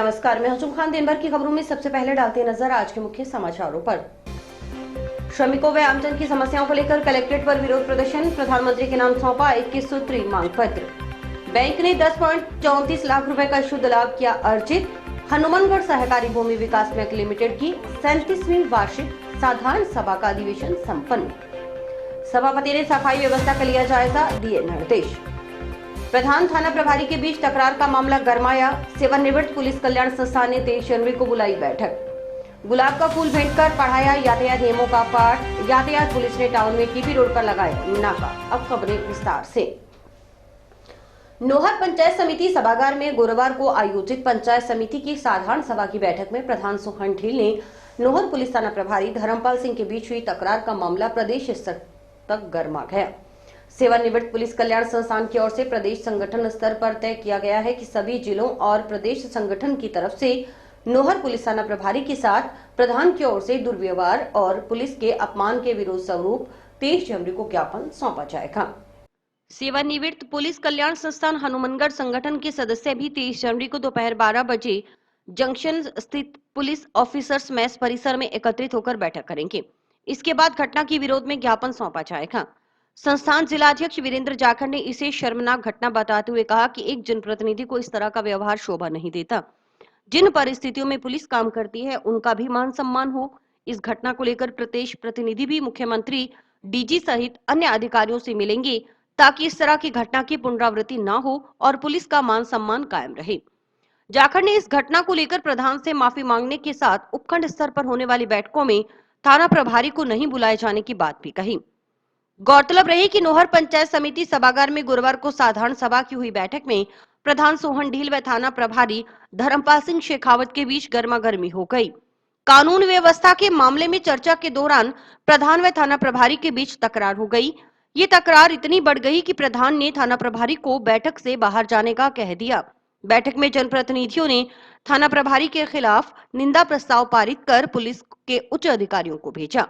नमस्कार, मैं हजूम खान। दिन भर की खबरों में सबसे पहले डालते हैं नजर आज के मुख्य समाचारों पर। श्रमिकों व आमजन की समस्याओं को लेकर कलेक्ट्रेट पर विरोध प्रदर्शन, प्रधानमंत्री के नाम सौंपा 21 सूत्री मांग पत्र। बैंक ने 10.34 लाख रुपए का शुद्ध लाभ किया अर्जित। हनुमानगढ़ सहकारी भूमि विकास बैंक लिमिटेड की 37वीं वार्षिक साधारण सभा का अधिवेशन संपन्न। सभापति ने सफाई व्यवस्था का लिया जायजा, दिए निर्देश। प्रधान थाना प्रभारी के बीच तकरार का मामला गरमाया, सेवानिवृत्त पुलिस कल्याण संस्थान ने 23 जनवरी को बुलाई बैठक। गुलाब का फूल भेंट कर पढ़ाया यातायात नियमों का पाठ। यातायात पुलिस ने टाउन में टीबी रोड पर लगाया नाका। अब खबरें विस्तार से। नोहर पंचायत समिति सभागार में गुरुवार को आयोजित पंचायत समिति की साधारण सभा की बैठक में प्रधान सोहन ढील ने नोहर पुलिस थाना प्रभारी धर्मपाल सिंह के बीच हुई तकरार का मामला प्रदेश स्तर तक गर्मा गया। सेवानिवृत्त पुलिस कल्याण संस्थान की ओर से प्रदेश संगठन स्तर पर तय किया गया है कि सभी जिलों और प्रदेश संगठन की तरफ से नोहर पुलिस थाना प्रभारी के साथ प्रधान की ओर से दुर्व्यवहार और पुलिस के अपमान के विरोध स्वरूप 23 जनवरी को ज्ञापन सौंपा जाएगा। सेवानिवृत्त पुलिस कल्याण संस्थान हनुमानगढ़ संगठन के सदस्य भी 23 जनवरी को दोपहर 12 बजे जंक्शन स्थित पुलिस ऑफिसर्स मेस परिसर में एकत्रित होकर बैठक करेंगे। इसके बाद घटना के विरोध में ज्ञापन सौंपा जाएगा। संस्थान जिलाध्यक्ष वीरेंद्र जाखड़ ने इसे शर्मनाक घटना बताते हुए कहा कि एक जनप्रतिनिधि को इस तरह का व्यवहार शोभा नहीं देता। जिन परिस्थितियों में पुलिस काम करती है उनका भी मान सम्मान हो। इस घटना को लेकर प्रदेश प्रतिनिधि भी मुख्यमंत्री, डीजी सहित अन्य अधिकारियों से मिलेंगे ताकि इस तरह की घटना की पुनरावृत्ति न हो और पुलिस का मान सम्मान कायम रहे। जाखड़ ने इस घटना को लेकर प्रधान से माफी मांगने के साथ उपखंड स्तर पर होने वाली बैठकों में थाना प्रभारी को नहीं बुलाए जाने की बात भी कही। गौरतलब रही कि नोहर पंचायत समिति सभागार में गुरुवार को साधारण सभा की हुई बैठक में प्रधान सोहन ढील व थाना प्रभारी धर्मपाल सिंह शेखावत के बीच गर्मागर्मी हो गई। कानून व्यवस्था के मामले में चर्चा के दौरान प्रधान व थाना प्रभारी के बीच तकरार हो गई। ये तकरार इतनी बढ़ गई कि प्रधान ने थाना प्रभारी को बैठक से बाहर जाने का कह दिया। बैठक में जनप्रतिनिधियों ने थाना प्रभारी के खिलाफ निंदा प्रस्ताव पारित कर पुलिस के उच्च अधिकारियों को भेजा।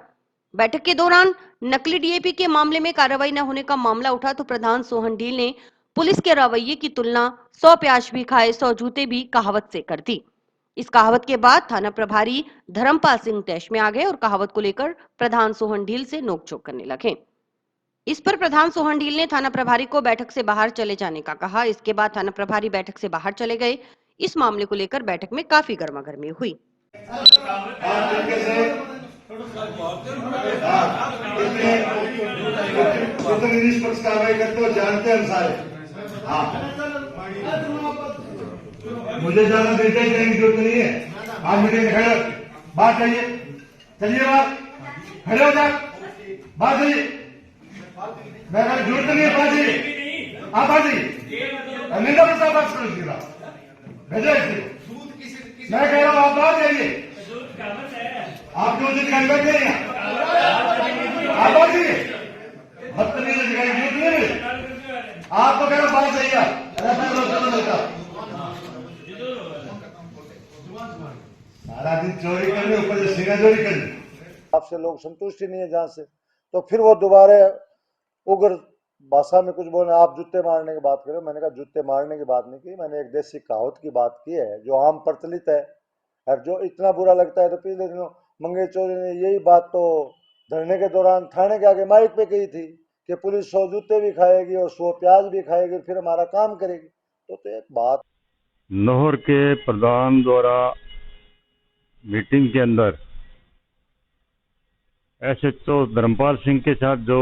बैठक के दौरान नकली डीएपी के मामले में कार्रवाई न होने का मामला उठा तो प्रधान सोहन ढील ने पुलिस के रवैये की तुलना 100 प्याज भी खाए 100 जूते भी कहावत से कर दी। इस कहावत के बाद थाना प्रभारी धर्मपाल सिंह तैश में आ गए और कहावत को लेकर प्रधान सोहन ढील से नोकझोंक करने लगे। इस पर प्रधान सोहन ढील ने थाना प्रभारी को बैठक से बाहर चले जाने का कहा। इसके बाद थाना प्रभारी बैठक से बाहर चले गए। इस मामले को लेकर बैठक में काफी गर्मागर्मी हुई। जानते हैं सारे। हाँ, मुझे ज्यादा डिटेल देने की जरूरत नहीं है। आप मीटिंग में खड़े बात चाहिए, चलिए बात खड़े हो जाए, बात चाहिए। मैं जरूरत नहीं है, बात चाहिए, आप बात चाहिए। निंदा प्रस्ताव बात करो, भेजो इसलिए मैं कह रहा हूँ आप बात चाहिए। आप जो जितने बैठे हैं आप बात चाहिए, बदतमीजी दिखाई जरूरत नहीं। आप तो कह रहे बात चाहिए, सारा दिन चोरी करने ऊपर से सीना चोरी करनी। आपसे लोग संतुष्ट ही नहीं है जहां से, तो फिर वो दोबारा उग्र भाषा में कुछ बोले। आप जूते मारने की बात करें, मैंने कहा जूते मारने की बात नहीं की, मैंने एक देसी कहावत की बात की है जो आम प्रचलित है। और जो इतना बुरा लगता है तो पिछले दिनों मंगेश चौधरी ने यही बात तो धरने के दौरान थाने के आगे माइक पे कही थी कि पुलिस 100 जूते भी खाएगी और 100 प्याज भी खाएगी, फिर हमारा काम करेगी। तो एक बात नोहर के प्रधान द्वारा मीटिंग के अंदर एसएचओ धर्मपाल सिंह के साथ जो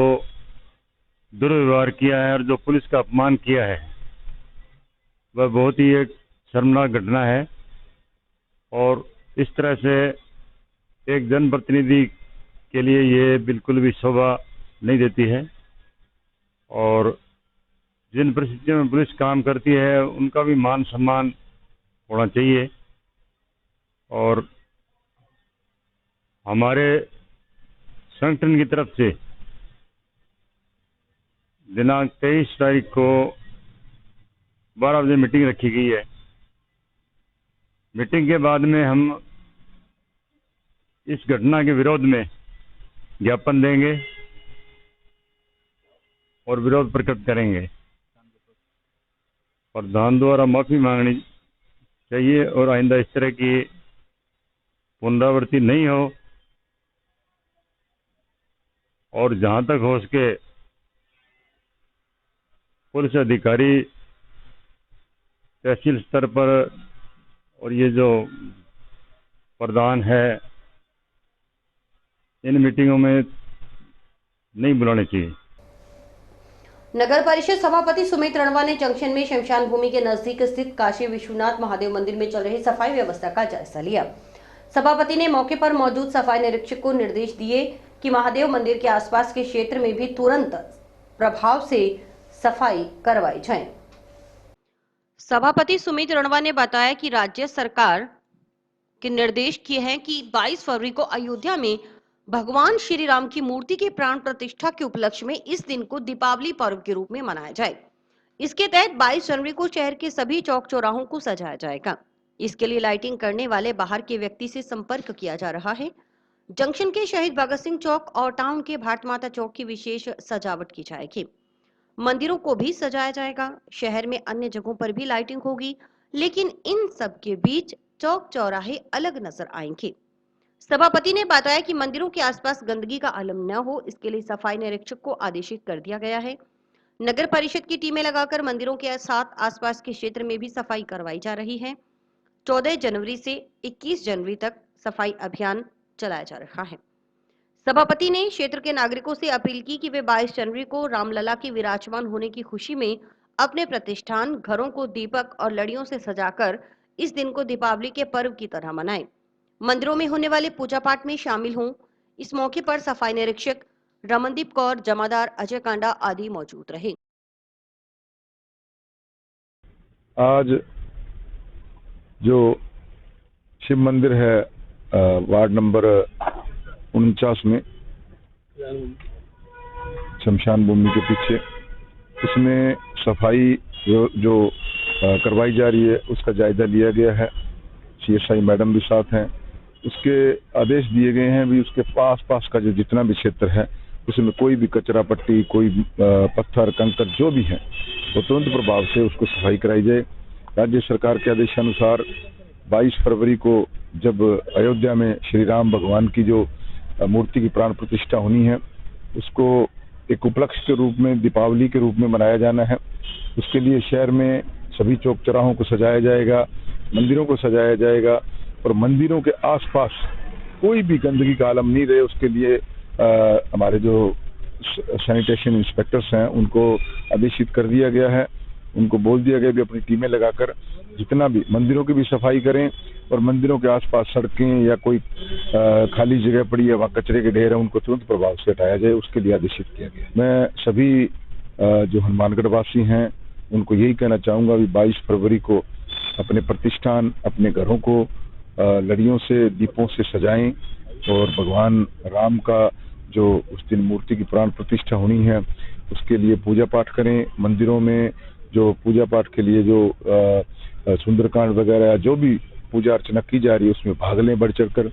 दुर्व्यवहार किया है और जो पुलिस का अपमान किया है वह बहुत ही एक शर्मनाक घटना है। और इस तरह से एक जनप्रतिनिधि के लिए ये बिल्कुल भी शोभा नहीं देती है। और जिन परिस्थितियों में पुलिस काम करती है उनका भी मान सम्मान होना चाहिए। और हमारे संगठन की तरफ से दिनांक 23 तारीख को 12 बजे मीटिंग रखी गई है। मीटिंग के बाद में हम इस घटना के विरोध में ज्ञापन देंगे और विरोध प्रकट करेंगे। प्रधान द्वारा माफी मांगनी चाहिए और आइंदा इस तरह की पुनरावृत्ति नहीं हो। और जहां तक हो सके पुलिस अधिकारी तहसील स्तर पर और ये जो प्रधान है इन मीटिंगों में नहीं बुलाने चाहिए। नगर परिषद सभापति सुमित रणवा ने जंक्शन में शमशान भूमि के नजदीक स्थित काशी विश्वनाथ महादेव मंदिर में चल रही सफाई व्यवस्था का जायजा लिया। सभापति ने मौके पर मौजूद सफाई निरीक्षक को निर्देश दिए कि महादेव मंदिर के आसपास के क्षेत्र में भी तुरंत प्रभाव से सफाई करवाई जाए। सभापति सुमित रणवा ने बताया कि राज्य सरकार के निर्देश किए हैं कि 22 फरवरी को अयोध्या में भगवान श्री राम की मूर्ति के प्राण प्रतिष्ठा के उपलक्ष्य में इस दिन को दीपावली पर्व के रूप में मनाया जाए। इसके तहत 22 जनवरी को शहर के सभी चौक चौराहों को सजाया जाएगा। इसके लिए लाइटिंग करने वाले बाहर के व्यक्ति से संपर्क किया जा रहा है। जंक्शन के शहीद भगत सिंह चौक और टाउन के भारत माता चौक की विशेष सजावट की जाएगी। मंदिरों को भी सजाया जाएगा। शहर में अन्य जगहों पर भी लाइटिंग होगी, लेकिन इन सब के बीच चौक चौराहे अलग नजर आएंगे। सभापति ने बताया कि मंदिरों के आसपास गंदगी का आलम न हो, इसके लिए सफाई निरीक्षक को आदेशित कर दिया गया है। नगर परिषद की टीमें लगाकर मंदिरों के साथ आसपास के क्षेत्र में भी सफाई करवाई जा रही है। 14 जनवरी से 21 जनवरी तक सफाई अभियान चलाया जा रहा है। सभापति ने क्षेत्र के नागरिकों से अपील की कि वे 22 जनवरी को रामलला के विराजमान होने की खुशी में अपने प्रतिष्ठान, घरों को दीपक और लड़ियों से सजाकर इस दिन को दीपावली के पर्व की तरह मनाएं। मंदिरों में होने वाले पूजा पाठ में शामिल हों। इस मौके पर सफाई निरीक्षक रमनदीप कौर, जमादार अजय कांडा आदि मौजूद रहे। आज जो शिव मंदिर है वार्ड नंबर 49 में शमशान भूमि के पीछे, इसमें सफाई जो करवाई जा रही है उसका जायजा लिया गया है। CSI मैडम भी साथ हैं। उसके आदेश दिए गए हैं भी उसके पास का जो जितना भी क्षेत्र है उसमें कोई भी कचरा पट्टी, कोई पत्थर कंकर जो भी है वो तुरंत प्रभाव से उसको सफाई कराई जाए। राज्य सरकार के आदेशानुसार 22 फरवरी को जब अयोध्या में श्री राम भगवान की जो मूर्ति की प्राण प्रतिष्ठा होनी है उसको एक उपलक्ष्य के रूप में, दीपावली के रूप में मनाया जाना है। उसके लिए शहर में सभी चौक चौराहों को सजाया जाएगा, मंदिरों को सजाया जाएगा और मंदिरों के आसपास कोई भी गंदगी का आलम नहीं रहे उसके लिए हमारे जो सैनिटेशन इंस्पेक्टर्स हैं उनको आदेशित कर दिया गया है। उनको बोल दिया गया भी अपनी टीमें लगाकर जितना भी मंदिरों की भी सफाई करें और मंदिरों के आसपास सड़कें या कोई खाली जगह पड़ी है वहाँ कचरे के ढेर है उनको तुरंत प्रभाव से हटाया जाए, उसके लिए आदेशित किया गया। मैं सभी जो हनुमानगढ़ वासी हैं उनको यही कहना चाहूँगा भी 22 फरवरी को अपने प्रतिष्ठान, अपने घरों को लड़ियों से, दीपों से सजाएं और भगवान राम का जो उस दिन मूर्ति की प्राण प्रतिष्ठा होनी है उसके लिए पूजा पाठ करें। मंदिरों में जो पूजा पाठ के लिए जो सुंदरकांड वगैरह जो भी पूजा अर्चना की जा रही है उसमें भाग लें बढ़ चढ़कर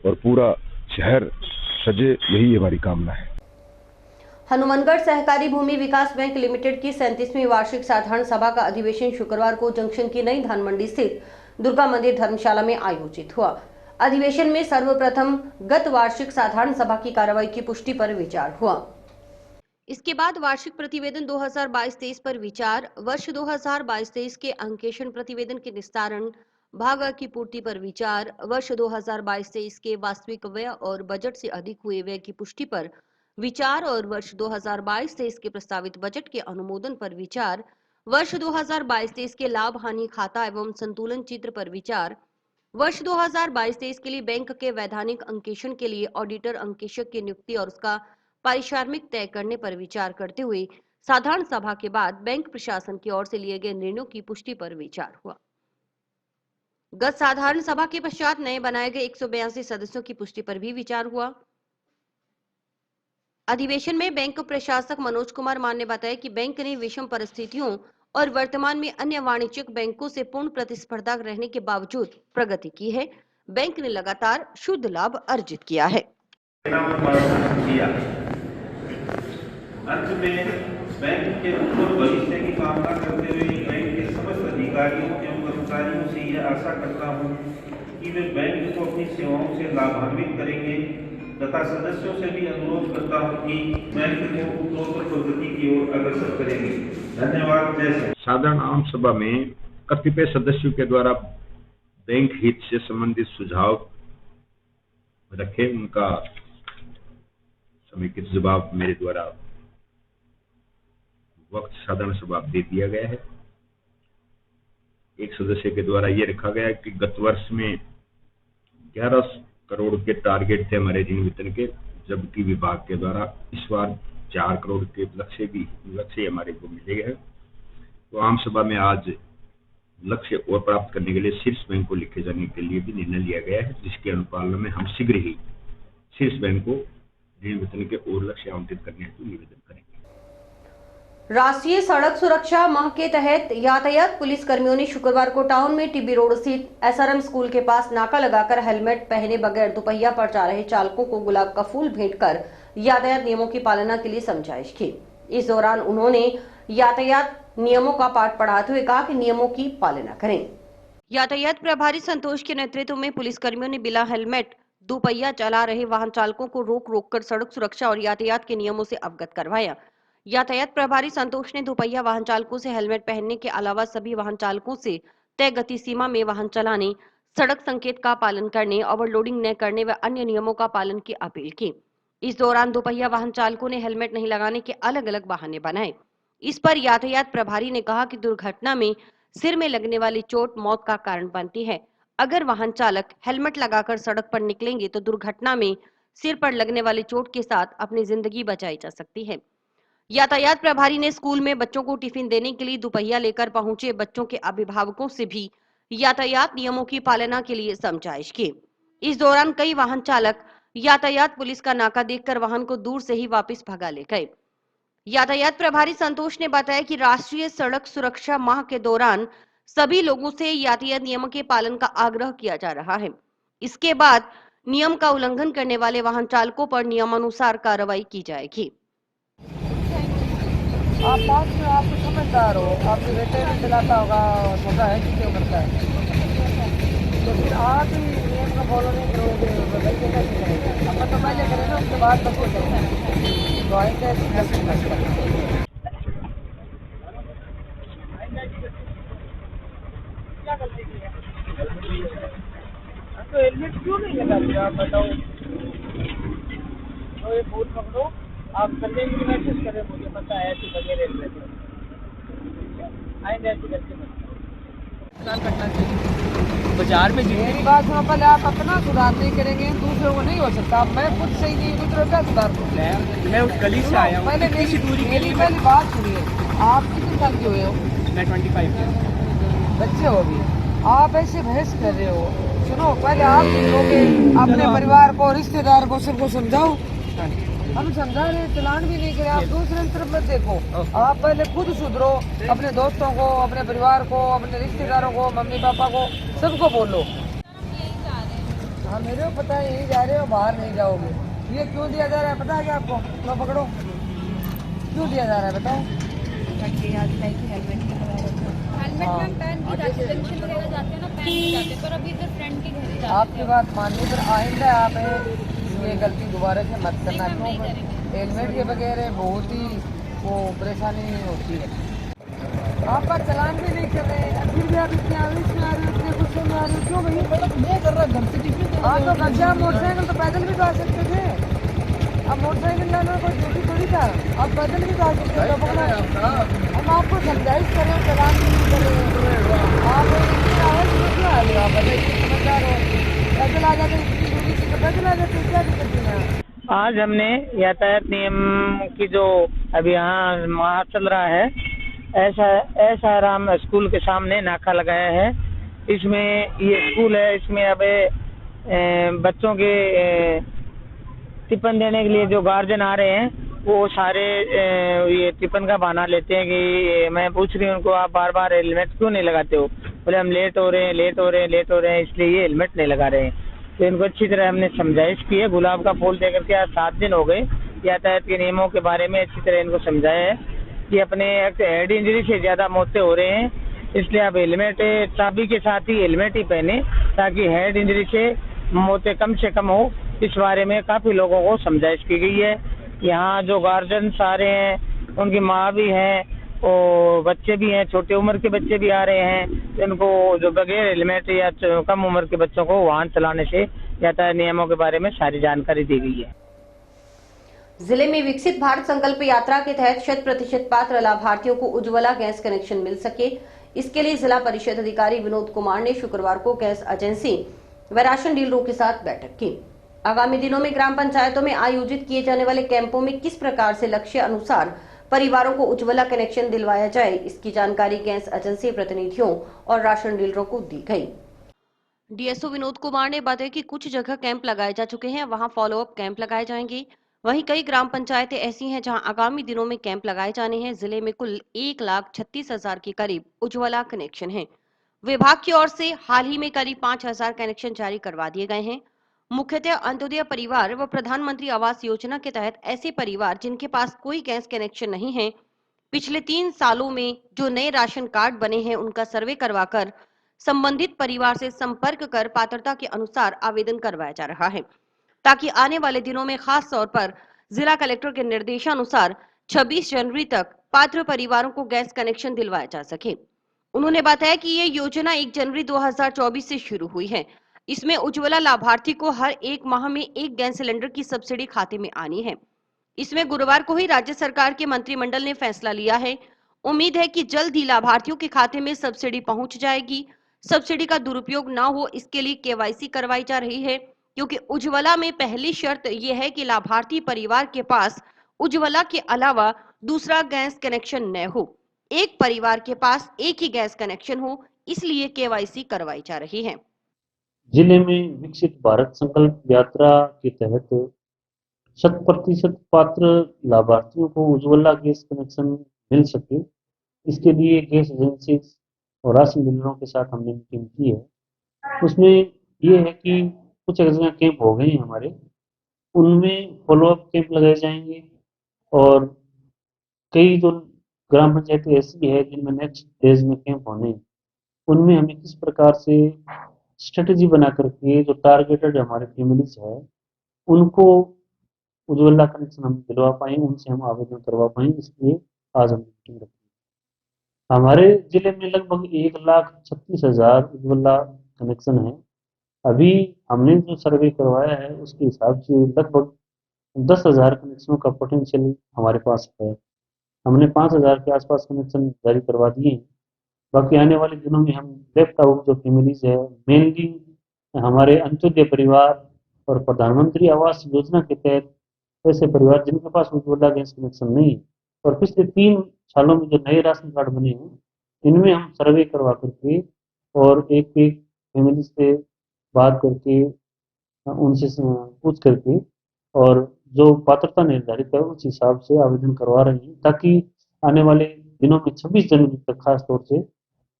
और पूरा शहर सजे, यही हमारी कामना है। हनुमानगढ़ सहकारी भूमि विकास बैंक लिमिटेड की 37वीं वार्षिक साधारण सभा का अधिवेशन शुक्रवार को जंक्शन की नई धान मंडी स्थित दुर्गा मंदिर धर्मशाला में आयोजित हुआ। अधिवेशन में सर्वप्रथम गत वार्षिक साधारण सभा की कार्रवाई की पुष्टि पर विचार हुआ। इसके बाद वार्षिक प्रतिवेदन 2022-23 पर विचार, वर्ष 2022-23 के अंकेक्षण प्रतिवेदन के निस्तारण, भाग की पूर्ति पर विचार, वर्ष 2022-23 के वास्तविक व्यय और बजट से अधिक हुए व्यय की पुष्टि पर विचार और वर्ष 2022-23 के प्रस्तावित बजट के अनुमोदन पर विचार, वर्ष 2022-23 के लाभ हानि खाता एवं संतुलन चित्र पर विचार, वर्ष 2022-23 के लिए बैंक के वैधानिक अंकेक्षण के लिए ऑडिटर अंकेक्षक की नियुक्ति और उसका पारिश्रमिक तय करने पर विचार करते हुए साधारण सभा के बाद बैंक प्रशासन की ओर से लिए गए निर्णयों की पुष्टि पर विचार हुआ। गत साधारण सभा के पश्चात नए बनाए गए 182 सदस्यों की पुष्टि पर भी विचार हुआ। अधिवेशन में बैंक प्रशासक मनोज कुमार मान ने बताया कि बैंक ने विषम परिस्थितियों और वर्तमान में अन्य वाणिज्यिक बैंकों से पूर्ण प्रतिस्पर्धा रहने के बावजूद प्रगति की है। बैंक ने लगातार शुद्ध लाभ अर्जित किया है। अंत में बैंक के उज्ज्वल भविष्य की कामना करते हुए बैंक के समस्त अधिकारियों एवं कर्मचारियों से यह आशा करता हूँ कि वे बैंक को अपनी सेवाओं से लाभान्वित करेंगे तथा सदस्यों से भी अनुरोध करता हूँ कि बैंक को उत्तरोत्तर प्रगति की ओर अग्रसर करेंगे। धन्यवाद। जय श्री। साधारण आम सभा में कतिपय सदस्यों के द्वारा बैंक हित से संबंधित सुझाव रखे, उनका समेकित जवाब मेरे द्वारा वक्त साधारण सभा दे दिया गया है। एक सदस्य के द्वारा ये रखा गया है कि गत वर्ष में 11 करोड़ के टारगेट थे हमारे ऋण वितरण के, जबकि विभाग के द्वारा इस बार 4 करोड़ के लक्ष्य हमारे को मिले हैं। तो आम सभा में आज लक्ष्य और प्राप्त करने के लिए शीर्ष बैंक को लिखे जाने के लिए भी निर्णय लिया गया है, जिसके अनुपालन में हम शीघ्र ही शीर्ष बैंक को ऋण वितरण के और लक्ष्य आवंटित करने हेतु निवेदन करेंगे। राष्ट्रीय सड़क सुरक्षा माह के तहत यातायात पुलिस कर्मियों ने शुक्रवार को टाउन में टीबी रोड स्थित SRM स्कूल के पास नाका लगाकर हेलमेट पहने बगैर दोपहिया पर जा रहे चालकों को गुलाब का फूल भेंट कर यातायात नियमों की पालना के लिए समझाइश की। इस दौरान उन्होंने यातायात नियमों का पाठ पढ़ाते हुए कहा कि नियमों की पालना करें। यातायात प्रभारी संतोष के नेतृत्व में पुलिसकर्मियों ने बिना हेलमेट दोपहिया चला रहे वाहन चालकों को रोक कर सड़क सुरक्षा और यातायात के नियमों से अवगत करवाया। यातायात प्रभारी संतोष ने दोपहिया वाहन चालकों से हेलमेट पहनने के अलावा सभी वाहन चालकों से तय गति सीमा में वाहन चलाने, सड़क संकेत का पालन करने, ओवरलोडिंग न करने व अन्य नियमों का पालन की अपील की। इस दौरान दोपहिया वाहन चालकों ने हेलमेट नहीं लगाने के अलग अलग बहाने बनाए। इस पर यातायात प्रभारी ने कहा कि दुर्घटना में सिर में लगने वाली चोट मौत का कारण बनती है। अगर वाहन चालक हेलमेट लगाकर सड़क पर निकलेंगे तो दुर्घटना में सिर पर लगने वाली चोट के साथ अपनी जिंदगी बचाई जा सकती है। यातायात प्रभारी ने स्कूल में बच्चों को टिफिन देने के लिए दोपहिया लेकर पहुंचे बच्चों के अभिभावकों से भी यातायात नियमों की पालना के लिए समझाइश की। इस दौरान कई वाहन चालक यातायात पुलिस का नाका देखकर वाहन को दूर से ही वापस भगा ले गए। यातायात प्रभारी संतोष ने बताया कि राष्ट्रीय सड़क सुरक्षा माह के दौरान सभी लोगों से यातायात नियमों के पालन का आग्रह किया जा रहा है। इसके बाद नियम का उल्लंघन करने वाले वाहन चालकों पर नियमानुसार कार्रवाई की जाएगी। आप पास में आपको समझदार हो, आपके बेटे भी चलाता होगा, छोटा है कि क्यों करता है, तो फिर आप ही नियम का फॉलो नहीं करोगे तो बच्चे कैसे करेंगे? अपन तो पहले करें ना, उसके बाद बच्चे करेंगे। तो आएंगे ऐसी क्या गलती की है? तो हेलमेट क्यों नहीं लगा दिया आप बताओ? तो ये फोन पकड़ो, आप संडे की मैसेज करें, मुझे पता है ऐसी वगैरह आएंगे ऐसी करके करना चाहिए। बाजार में मेरी बात सुनो, पहले आप अपना सुधार नहीं करेंगे दूसरों को नहीं हो सकता। मैं खुद सही नहीं, दूसरों का सुधार करूँ? मैं उस गली से आया हूँ। पहले मेरी पहली बात सुनिए, आप कितने साल के हुए हो? मैं 25 के। बच्चे हो अभी, आप ऐसे बहस कर रहे हो। सुनो, पहले आप लोगे अपने परिवार को, रिश्तेदार को, सबको समझाओ। हम समझा रहे, चलान भी नहीं करे, आप दूसरे तरफ मत देखो। आप पहले खुद सुधरो, अपने दोस्तों को, अपने परिवार को, अपने रिश्तेदारों को, मम्मी पापा को, सबको बोलो। हाँ, मेरे को पता है यही जा रहे हो, बाहर नहीं जाओगे। ये क्यों दिया जा रहा है पता है क्या आपको? लो पकड़ो, क्यों दिया जा रहा है बताओ? आपकी बात माननी, पर आइंदा आप ये गलती दोबारा से मत करना। क्यों? हेलमेट के बगैर बहुत ही वो परेशानी होती है। आपका चलान भी नहीं कर रहे हैं, फिर भी आप इतने आवेश में आ रहे हो, इतने गुस्से में आ रहे हो, क्यों भाई? मैं कर रहा घर से हाँ, तो घर से आप मोटरसाइकिल तो पैदल भी तो आ सकते थे। अब मोटरसाइकिल लाना कोई ड्यूटी थोड़ी था, आप पैदल भी तो आ सकते थे। हम आपको समझाइश करें, चलान भी नहीं कर रहे हैं, आप इतने आवेश में क्यों आ रहे हो? आप बताइए, समझदार हो, पैदल आ जाते, दूरी से पैदल आ जाते, क्या दिक्कत है? आज हमने यातायात नियम की जो अभी यहाँ माह चल रहा है, ऐसा आराम स्कूल के सामने नाका लगाया है। इसमें ये स्कूल है, इसमें अब बच्चों के टिफिन देने के लिए जो गार्जियन आ रहे हैं वो सारे ये टिफिन का बहाना लेते हैं कि मैं पूछ रही हूँ उनको, आप बार बार हेलमेट क्यों नहीं लगाते हो? बोले हम लेट हो रहे हैं इसलिए ये हेलमेट नहीं लगा रहे हैं। तो इनको अच्छी तरह हमने समझाइश की है, गुलाब का फूल देकर के आज 7 दिन हो गए। यातायात के नियमों के बारे में अच्छी तरह इनको समझाया है। कि अपने हेड इंजरी से ज़्यादा मौतें हो रहे हैं, इसलिए आप हेलमेट, चाबी के साथ ही हेलमेट ही पहने ताकि हेड इंजरी से मौतें कम से कम हो। इस बारे में काफ़ी लोगों को समझाइश की गई है। यहाँ जो गार्जियन आ रहे हैं, उनकी माँ भी हैं और बच्चे भी हैं, छोटी उम्र के बच्चे भी आ रहे हैं, इनको जो बगैर हेलमेट या कम उम्र के बच्चों को वाहन चलाने से यातायात नियमों के बारे में सारी जानकारी दी गई है। जिले में विकसित भारत संकल्प यात्रा के तहत 100% पात्र लाभार्थियों को उज्ज्वला गैस कनेक्शन मिल सके, इसके लिए जिला परिषद अधिकारी विनोद कुमार ने शुक्रवार को गैस एजेंसी व राशन डीलरों के साथ बैठक की। आगामी दिनों में ग्राम पंचायतों में आयोजित किए जाने वाले कैंपों में किस प्रकार से लक्ष्य अनुसार परिवारों को उज्ज्वला कनेक्शन दिलवाया जाए, इसकी जानकारी गैस एजेंसी प्रतिनिधियों और राशन डीलरों को दी गई। डीएसओ विनोद कुमार ने बताया कि कुछ जगह कैंप लगाए जा चुके हैं, वहां फॉलोअप कैंप लगाए जाएंगे। वहीं कई ग्राम पंचायतें ऐसी हैं जहां आगामी दिनों में कैंप लगाए जाने हैं। जिले में कुल 1,36,000 के करीब उज्ज्वला कनेक्शन हैं। विभाग की ओर से हाल ही में करीब 5,000 कनेक्शन जारी करवा दिए गए हैं। मुख्यतः अंत्योदय परिवार व प्रधानमंत्री आवास योजना के तहत ऐसे परिवार जिनके पास कोई गैस कनेक्शन नहीं है, पिछले 3 सालों में जो नए राशन कार्ड बने हैं उनका सर्वे करवाकर संबंधित परिवार से संपर्क कर पात्रता के अनुसार आवेदन करवाया जा रहा है, ताकि आने वाले दिनों में खास तौर पर जिला कलेक्टर के निर्देशानुसार 26 जनवरी तक पात्र परिवारों को गैस कनेक्शन दिलवाया जा सके। उन्होंने बताया कि ये योजना 1 जनवरी 2024 से शुरू हुई है। इसमें उज्ज्वला लाभार्थी को हर 1 माह में 1 गैस सिलेंडर की सब्सिडी खाते में आनी है। इसमें गुरुवार को ही राज्य सरकार के मंत्रिमंडल ने फैसला लिया है। उम्मीद है कि जल्द ही लाभार्थियों के खाते में सब्सिडी पहुंच जाएगी। सब्सिडी का दुरुपयोग न हो, इसके लिए केवाईसी करवाई जा रही है, क्योंकि उज्ज्वला में पहली शर्त यह है कि लाभार्थी परिवार के पास उज्ज्वला के अलावा दूसरा गैस कनेक्शन न हो। एक परिवार के पास एक ही गैस कनेक्शन हो, इसलिए केवाईसी करवाई जा रही है। जिले में विकसित भारत संकल्प यात्रा के तहत 100% पात्र लाभार्थियों को उज्ज्वला गैस कनेक्शन मिल सके, इसके लिए गैस एजेंसी और राशन डीलरों के साथ हमने मीटिंग की है। उसमें ये है कि कुछ जगह कैंप हो गए हैं हमारे, उनमें फॉलोअप कैंप लगाए जाएंगे और कई जो ग्राम पंचायतें ऐसी है जिनमें नेक्स्ट फेज में कैंप होने हैं, उनमें हमें किस प्रकार से स्ट्रेटेजी बना करके जो टारगेटेड हमारे फैमिलीज है उनको उज्ज्वला कनेक्शन हम दिलवा पाएँ, उनसे हम आवेदन करवा पाएँ, इसलिए आज हम मीटिंग रखी। हमारे जिले में लगभग 1,36,000 उज्ज्वला कनेक्शन है। अभी हमने जो सर्वे करवाया है उसके हिसाब से लगभग 10,000 कनेक्शनों का पोटेंशियल हमारे पास है। हमने 5,000 के आसपास कनेक्शन जारी करवा दिए हैं। बाकी आने वाले दिनों में हम लेफ्ट आउट जो फैमिलीज है, मेनली हमारे अंत्योदय परिवार और प्रधानमंत्री आवास योजना के तहत ऐसे परिवार जिनके पास उज्ज्वला गैस कनेक्शन नहीं है और पिछले 3 सालों में जो नए राशन कार्ड बने हैं, इनमें हम सर्वे करवा करके और एक फैमिली से बात करके उनसे पूछ करके और जो पात्रता निर्धारित है उस हिसाब से आवेदन करवा रहे हैं, ताकि आने वाले दिनों में 26 जनवरी तक खास तौर से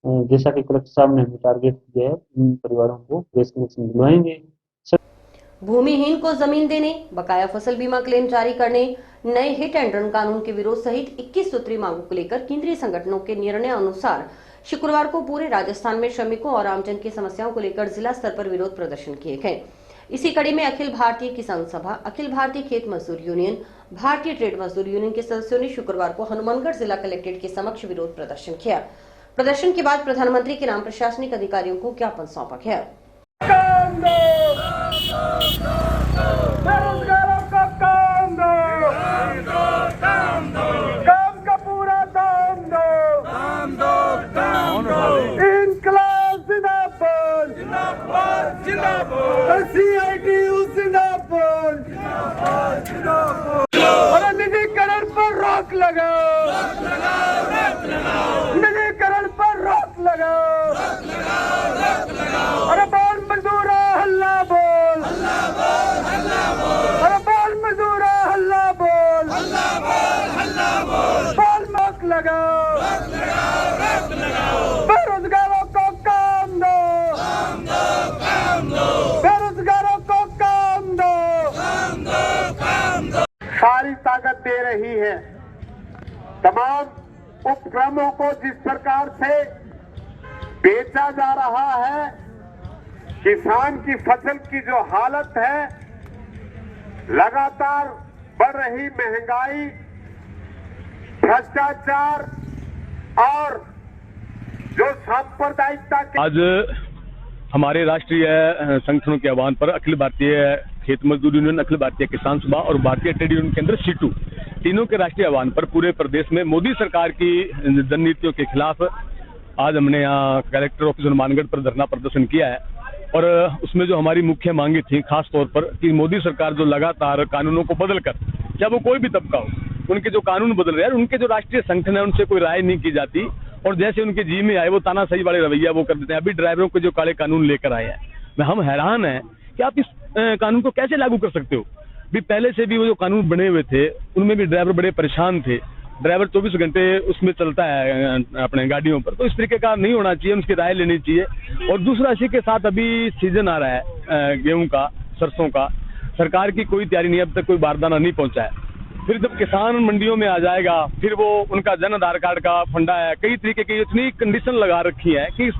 जैसा कि कलेक्टर साहब ने हमें टारगेट दिया है, इन परिवारों को गैस कनेक्शन दिलवाएंगे। भूमिहीन को जमीन देने, बकाया फसल बीमा क्लेम जारी करने, नए हिट एंड रन कानून के विरोध सहित 21 सूत्री मांगों को लेकर केंद्रीय संगठनों के निर्णय अनुसार शुक्रवार को पूरे राजस्थान में श्रमिकों और आमजन की समस्याओं को लेकर जिला स्तर पर विरोध प्रदर्शन किए गए। इसी कड़ी में अखिल भारतीय किसान सभा, अखिल भारतीय खेत मजदूर यूनियन, भारतीय ट्रेड मजदूर यूनियन के सदस्यों ने शुक्रवार को हनुमानगढ़ जिला कलेक्ट्रेट के समक्ष विरोध प्रदर्शन किया। प्रदर्शन के बाद प्रधानमंत्री के नाम प्रशासनिक अधिकारियों को ज्ञापन सौंपा गया। बेरोजगारों का काम दो, काम का पूरा दाम दो, इंकलाब जिंदाबाद, CITU जिंदाबाद, और निजीकरण पर रोक लगाओ, निजीकरण पर रोक लगाओ, अरे बाल मजदूरा हल्ला बोल, अरे बाल मजदूरा हल्ला बोल, बाल रोक लगाओ, बेरोजगारों को काम दो, बेरोजगारों को काम दो, सारी ताकत दे रही है, तमाम उपक्रमों को जिस प्रकार से बेचा जा रहा है, किसान की फसल की जो हालत है, लगातार बढ़ रही महंगाई, भ्रष्टाचार और जो सांप्रदायिकता के आज हमारे राष्ट्रीय संगठनों के आह्वान पर अखिल भारतीय खेत मजदूर यूनियन, अखिल भारतीय किसान सभा और भारतीय ट्रेड यूनियन केंद्र सीटू, तीनों के राष्ट्रीय आह्वान पर पूरे प्रदेश में मोदी सरकार की जननीतियों के खिलाफ आज हमने यहाँ कलेक्टर ऑफिस हनुमानगढ़ पर धरना प्रदर्शन किया है। और उसमें जो हमारी मुख्य मांगे थी खास तौर पर कि मोदी सरकार जो लगातार कानूनों को बदलकर, चाहे वो कोई भी तबका हो, उनके जो कानून बदल रहे हैं, उनके जो राष्ट्रीय संगठन है उनसे कोई राय नहीं की जाती और जैसे उनके जी में आए वो तानाशाही वाले रवैया वो कर देते हैं। अभी ड्राइवरों के जो काले कानून लेकर आए हैं, हम हैरान हैं कि आप इस कानून को कैसे लागू कर सकते हो। भी पहले से भी वो जो कानून बने हुए थे उनमें भी ड्राइवर बड़े परेशान थे। ड्राइवर 24 घंटे उसमें चलता है अपने गाड़ियों पर, तो इस तरीके का नहीं होना चाहिए, उनकी राय लेनी चाहिए। और दूसरा, इसी के साथ अभी सीजन आ रहा है गेहूं का, सरसों का, सरकार की कोई तैयारी नहीं, अब तक कोई बारदाना नहीं पहुंचा है। फिर जब किसान मंडियों में आ जाएगा, फिर वो उनका जन आधार कार्ड का फंडा है, कई तरीके की इतनी कंडीशन लगा रखी है कि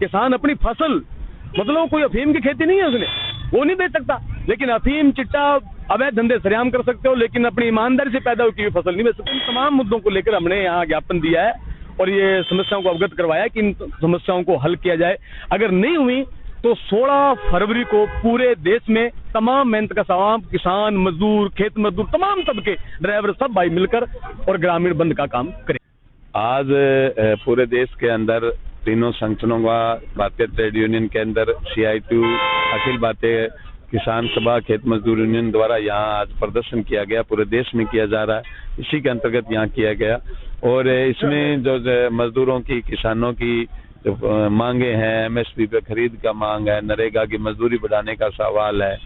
किसान अपनी फसल, मतलब कोई अफीम की खेती नहीं है उसने, वो नहीं बेच सकता, लेकिन अफीम, चिट्टा, अवैध धंधे सरेआम कर सकते हो, लेकिन अपनी ईमानदारी से पैदा की हुई फसल नहीं बेच सकते। इन तमाम मुद्दों को लेकर हमने यहाँ ज्ञापन दिया है और ये समस्याओं को अवगत करवाया कि इन समस्याओं को हल किया जाए। अगर नहीं हुई तो 16 फरवरी को पूरे देश में तमाम मेहनत का सवाब, किसान, मजदूर, खेत मजदूर, तमाम तबके, ड्राइवर, सब भाई मिलकर और ग्रामीण बंद का काम करें। आज पूरे देश के अंदर तीनों संगठनों का, भारतीय ट्रेड यूनियन के अंदर CITU, अखिल भारतीय किसान सभा, खेत मजदूर यूनियन द्वारा यहाँ आज प्रदर्शन किया गया, पूरे देश में किया जा रहा है, इसी के अंतर्गत यहाँ किया गया। और इसमें जो मजदूरों की, किसानों की जो मांगे हैं, MSP पे खरीद का मांग है, नरेगा की मजदूरी बढ़ाने का सवाल है,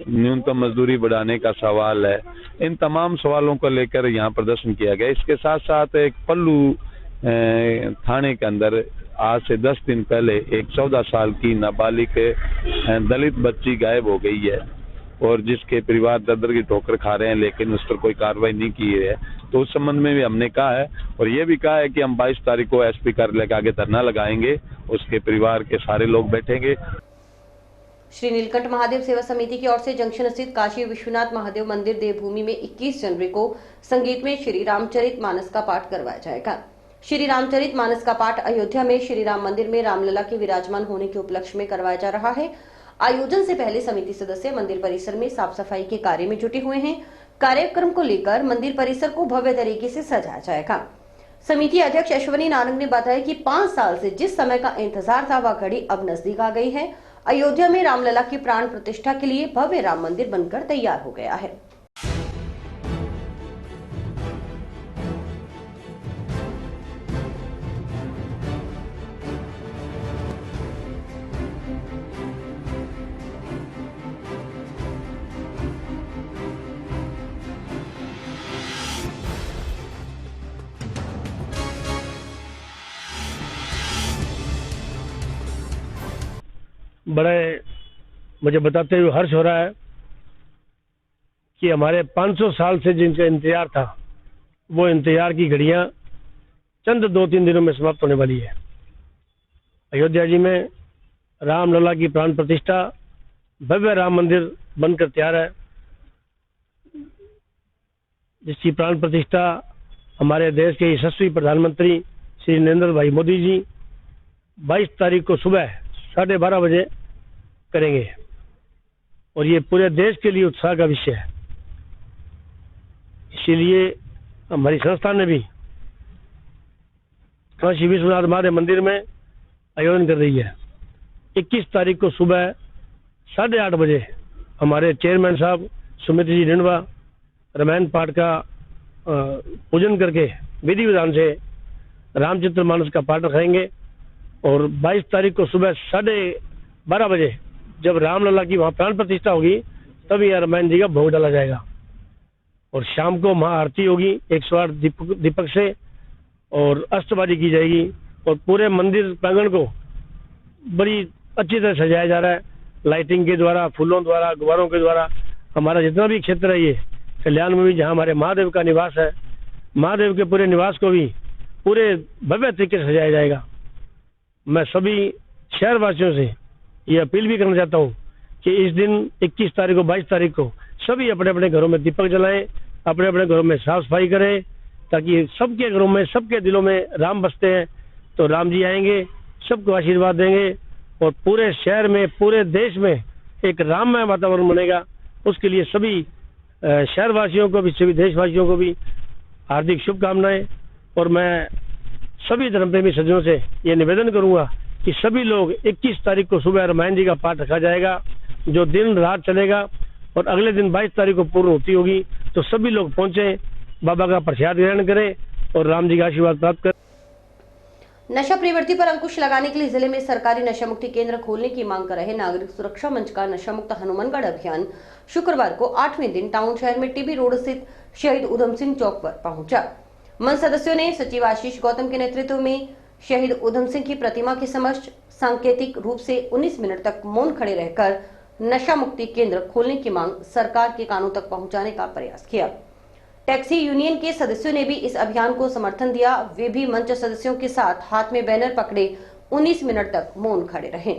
न्यूनतम मजदूरी बढ़ाने का सवाल है, इन तमाम सवालों को लेकर यहाँ प्रदर्शन किया गया। इसके साथ साथ एक पल्लू थाने के अंदर आज से 10 दिन पहले एक 14 साल की नाबालिग दलित बच्ची गायब हो गई है और जिसके परिवार दर की ठोकर खा रहे हैं, लेकिन उस पर कोई कार्रवाई नहीं की है। तो उस संबंध में भी हमने कहा है और ये भी कहा है कि हम 22 तारीख को SP कार्यालय के आगे धरना लगाएंगे, उसके परिवार के सारे लोग बैठेंगे। श्री नीलकंठ महादेव सेवा समिति की ओर से जंक्शन स्थित काशी विश्वनाथ महादेव मंदिर देवभूमि में 21 जनवरी को संगीत में श्री रामचरित मानस का पाठ करवाया जाएगा। श्री रामचरित मानस का पाठ अयोध्या में श्री राम मंदिर में रामलला के विराजमान होने के उपलक्ष्य में करवाया जा रहा है। आयोजन से पहले समिति सदस्य मंदिर परिसर में साफ सफाई के कार्य में जुटे हुए हैं। कार्यक्रम को लेकर मंदिर परिसर को भव्य तरीके से सजाया जाएगा। समिति अध्यक्ष अश्वनी नारंग ने बताया कि 5 साल से जिस समय का इंतजार था वह घड़ी अब नजदीक आ गई है। अयोध्या में रामलला की प्राण प्रतिष्ठा के लिए भव्य राम मंदिर बनकर तैयार हो गया है। बड़े मुझे बताते हुए हर्ष हो रहा है कि हमारे 500 साल से जिनका इंतजार था, वो इंतजार की घड़ियां चंद 2-3 दिनों में समाप्त होने वाली है। अयोध्या जी में रामलला की प्राण प्रतिष्ठा, भव्य राम मंदिर बनकर तैयार है, जिसकी प्राण प्रतिष्ठा हमारे देश के यशस्वी प्रधानमंत्री श्री नरेंद्र भाई मोदी जी 22 तारीख को सुबह 12:30 बजे करेंगे और ये पूरे देश के लिए उत्साह का विषय है। इसीलिए हमारी संस्था ने भी काशी विश्वनाथ महादेव मंदिर में आयोजन कर रही है। 21 तारीख को सुबह 8:30 बजे हमारे चेयरमैन साहब सुमित जी रिंडवा रामायण पाठ का पूजन करके विधि विधान से रामचरित मानस का पाठ रखेंगे और 22 तारीख को सुबह 12:30 बजे जब रामलला की वहाँ प्राण प्रतिष्ठा होगी तभी रामायण जी का भोग डाला जाएगा और शाम को महाआरती होगी 108 दीपक से और अष्टबाजी की जाएगी और पूरे मंदिर प्रांगण को बड़ी अच्छी तरह सजाया जा रहा है, लाइटिंग के द्वारा, फूलों द्वारा, गुब्बारों के द्वारा। हमारा जितना भी क्षेत्र है, ये कल्याण में भी जहाँ हमारे महादेव का निवास है, महादेव के पूरे निवास को भी पूरे भव्य तरीके से सजाया जाएगा। मैं सभी शहरवासियों से ये अपील भी करना चाहता हूँ कि इस दिन 21 तारीख को 22 तारीख को सभी अपने अपने घरों में दीपक जलाएं, अपने अपने घरों में साफ सफाई करें, ताकि सबके घरों में, सबके दिलों में राम बसते हैं तो राम जी आएंगे, सबको आशीर्वाद देंगे और पूरे शहर में, पूरे देश में एक राममय वातावरण बनेगा। उसके लिए सभी शहरवासियों को भी, सभी देशवासियों को भी हार्दिक शुभकामनाएं। और मैं सभी धर्मप्रेमी सज्जनों से ये निवेदन करूंगा कि सभी लोग 21 तारीख को सुबह रामायण जी का पाठ रखा जाएगा, जो दिन रात चलेगा, और अगले दिन 22 तारीख को पूर्ण होती होगी। तो सभी लोग पहुंचे, बाबा का प्रसाद ग्रहण करें और राम जी का आशीर्वाद प्राप्त करें। नशा प्रवृत्ति पर अंकुश लगाने के लिए जिले में सरकारी नशा मुक्ति केंद्र खोलने की मांग कर रहे नागरिक सुरक्षा मंच का नशा मुक्त हनुमानगढ़ अभियान शुक्रवार को 8वें दिन टाउन शहर में टीबी रोड स्थित शहीद उधम सिंह चौक पर पहुंचा। मंच सदस्यों ने सचिव आशीष गौतम के नेतृत्व में शहीद उधम सिंह की प्रतिमा के समक्ष सांकेतिक रूप से 19 मिनट तक मौन खड़े रहकर नशा मुक्ति केंद्र खोलने की मांग सरकार के कानों तक पहुंचाने का प्रयास किया। टैक्सी यूनियन के सदस्यों ने भी इस अभियान को समर्थन दिया। वे भी मंच सदस्यों के साथ हाथ में बैनर पकड़े 19 मिनट तक मौन खड़े रहे।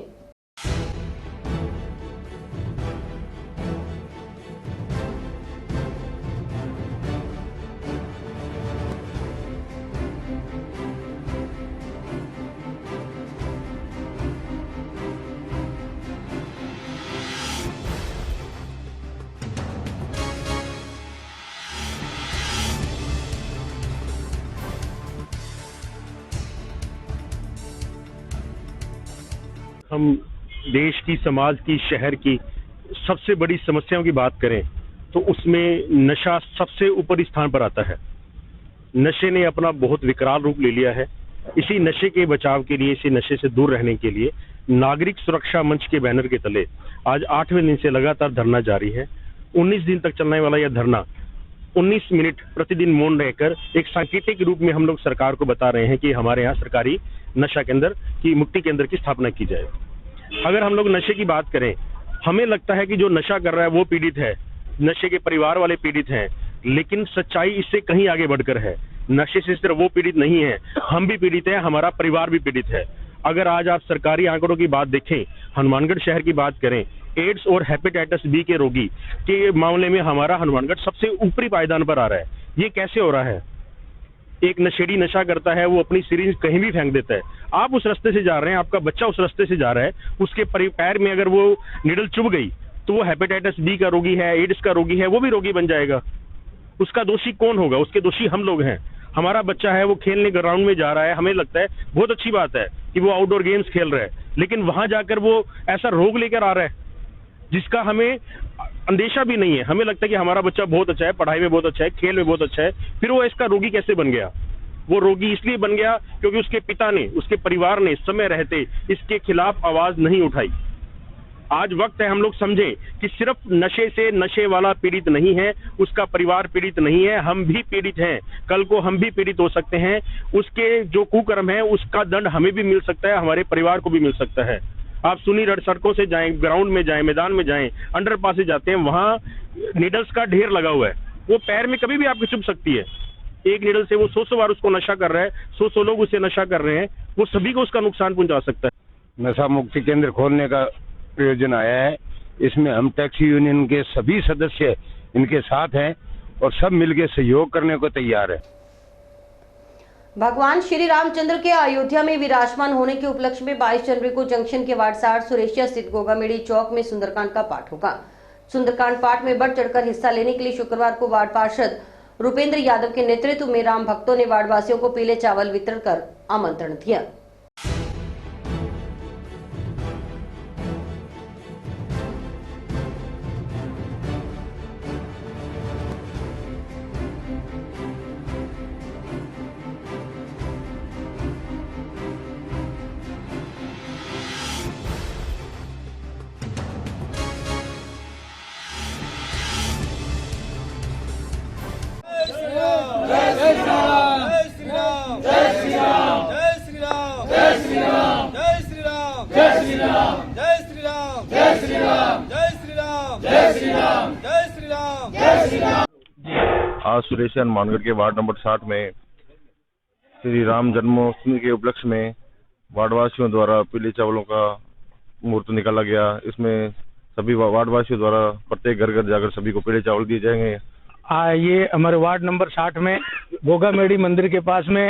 हम देश की, समाज की, शहर की सबसे बड़ी समस्याओं की बात करें तो उसमें नशा सबसे ऊपरी स्थान पर आता है। नशे ने अपना बहुत विकराल रूप ले लिया है। इसी नशे के बचाव के लिए, इसी नशे से दूर रहने के लिए नागरिक सुरक्षा मंच के बैनर के तले आज 8वें दिन से लगातार धरना जारी है। 19 दिन तक चलने वाला यह धरना 19 मिनट प्रतिदिन मौन रहकर एक सांकेतिक रूप में हम लोग सरकार को बता रहे हैं कि हमारे यहाँ सरकारी नशा केंद्र की, मुक्ति केंद्र की स्थापना की जाए। अगर हम लोग नशे की बात करें, हमें लगता है कि जो नशा कर रहा है वो पीड़ित है, नशे के परिवार वाले पीड़ित हैं, लेकिन सच्चाई इससे कहीं आगे बढ़कर है। नशे से सिर्फ वो पीड़ित नहीं है, हम भी पीड़ित हैं, हमारा परिवार भी पीड़ित है। अगर आज आप सरकारी आंकड़ों की बात देखें, हनुमानगढ़ शहर की बात करें, एड्स और हेपेटाइटिस बी के रोगी के मामले में हमारा हनुमानगढ़ सबसे ऊपरी पायदान पर आ रहा है। ये कैसे हो रहा है? एक नशेड़ी नशा करता है, वो अपनी सिरिंज कहीं भी फेंक देता है। आप उस रास्ते से जा रहे हैं, आपका बच्चा उस रास्ते से जा रहा है, उसके पैर में अगर वो निडल चुभ गई तो वो हेपेटाइटिस बी का रोगी है, एड्स का रोगी है, वो भी रोगी बन जाएगा। उसका दोषी कौन होगा? उसके दोषी हम लोग हैं। हमारा बच्चा है, वो खेलने ग्राउंड में जा रहा है, हमें लगता है बहुत अच्छी बात है कि वो आउटडोर गेम्स खेल रहा है, लेकिन वहां जाकर वो ऐसा रोग लेकर आ रहा है जिसका हमें अंदेशा भी नहीं है। हमें लगता है कि हमारा बच्चा बहुत अच्छा है, पढ़ाई में बहुत अच्छा है, खेल में बहुत अच्छा है, फिर वो इसका रोगी कैसे बन गया? वो रोगी इसलिए बन गया क्योंकि उसके पिता ने, उसके परिवार ने समय रहते इसके खिलाफ आवाज नहीं उठाई। आज वक्त है हम लोग समझें कि सिर्फ नशे से नशे वाला पीड़ित नहीं है, उसका परिवार पीड़ित नहीं है, हम भी पीड़ित हैं। कल को हम भी पीड़ित हो सकते हैं। उसके जो कुकर्म है उसका दंड हमें भी मिल सकता है, हमारे परिवार को भी मिल सकता है। आप सुनी सड़कों से जाएं, ग्राउंड में जाएं, मैदान में जाएं, अंडरपास से जाते हैं, वहां नीडल्स का ढेर लगा हुआ है। वो पैर में कभी भी आपको चुभ सकती है। एक नीडल से वो 100 बार उसको नशा कर रहा है, 100 लोग उसे नशा कर रहे हैं, वो सभी को उसका नुकसान पहुंचा सकता है। नशा मुक्ति केंद्र खोलने का प्रयोजन आया है। इसमें हम टैक्सी यूनियन के सभी सदस्य इनके साथ हैं और सब मिलकर सहयोग करने को तैयार है। भगवान श्री रामचंद्र के अयोध्या में विराजमान होने के उपलक्ष्य में 22 जनवरी को जंक्शन के वार्ड 60 सुरेशिया स्थित गोगामेड़ी चौक में सुंदरकांड का पाठ होगा। सुंदरकांड पाठ में बढ़ चढ़कर हिस्सा लेने के लिए शुक्रवार को वार्ड पार्षद रुपेंद्र यादव के नेतृत्व में राम भक्तों ने वार्ड वासियों को पीले चावल वितरण कर आमंत्रण दिया। जय श्री राम, जय श्री राम, जय श्री राम, जय श्री राम। आज सुरेश हनुमानगढ़ के वार्ड नंबर 60 में श्री राम जन्मोत्सव के उपलक्ष्य में वार्डवासियों द्वारा पीले चावलों का मुहूर्त निकाला गया। इसमें सभी वार्डवासियों द्वारा प्रत्येक घर घर जाकर सभी को पीले चावल दिए जाएंगे। ये हमारे वार्ड नंबर 60 में गोगा मेड़ी मंदिर के पास में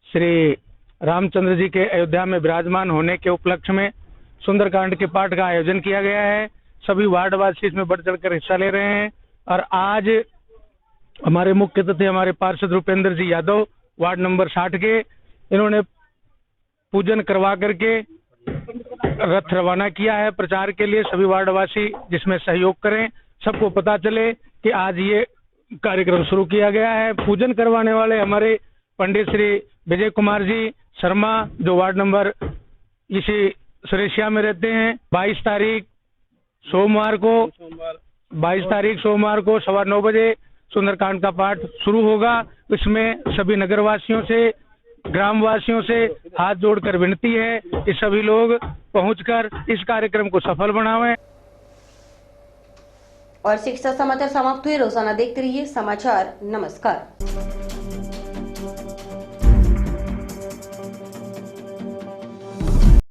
श्री रामचंद्र जी के अयोध्या में विराजमान होने के उपलक्ष्य में सुंदरकांड के पाठ का आयोजन किया गया है। सभी वार्डवासी इसमें बढ़ चढ़कर हिस्सा ले रहे हैं और आज हमारे मुख्य अतिथि हमारे पार्षद रूपेंद्र जी यादव वार्ड नंबर 60 के, इन्होंने पूजन करवा करके रथ रवाना किया है प्रचार के लिए। सभी वार्डवासी जिसमें सहयोग करें, सबको पता चले कि आज ये कार्यक्रम शुरू किया गया है। पूजन करवाने वाले हमारे पंडित श्री विजय कुमार जी शर्मा, जो वार्ड नंबर इसी सुरेशिया में रहते हैं। 22 तारीख सोमवार को 9:15 बजे सुंदरकांड का पाठ शुरू होगा। इसमें सभी नगरवासियों से, ग्रामवासियों से हाथ जोड़कर विनती है कि सभी लोग पहुंचकर इस कार्यक्रम को सफल बनावें। और शिक्षा समाचार समाप्त हुए। रोजाना देखते रहिए समाचार। नमस्कार।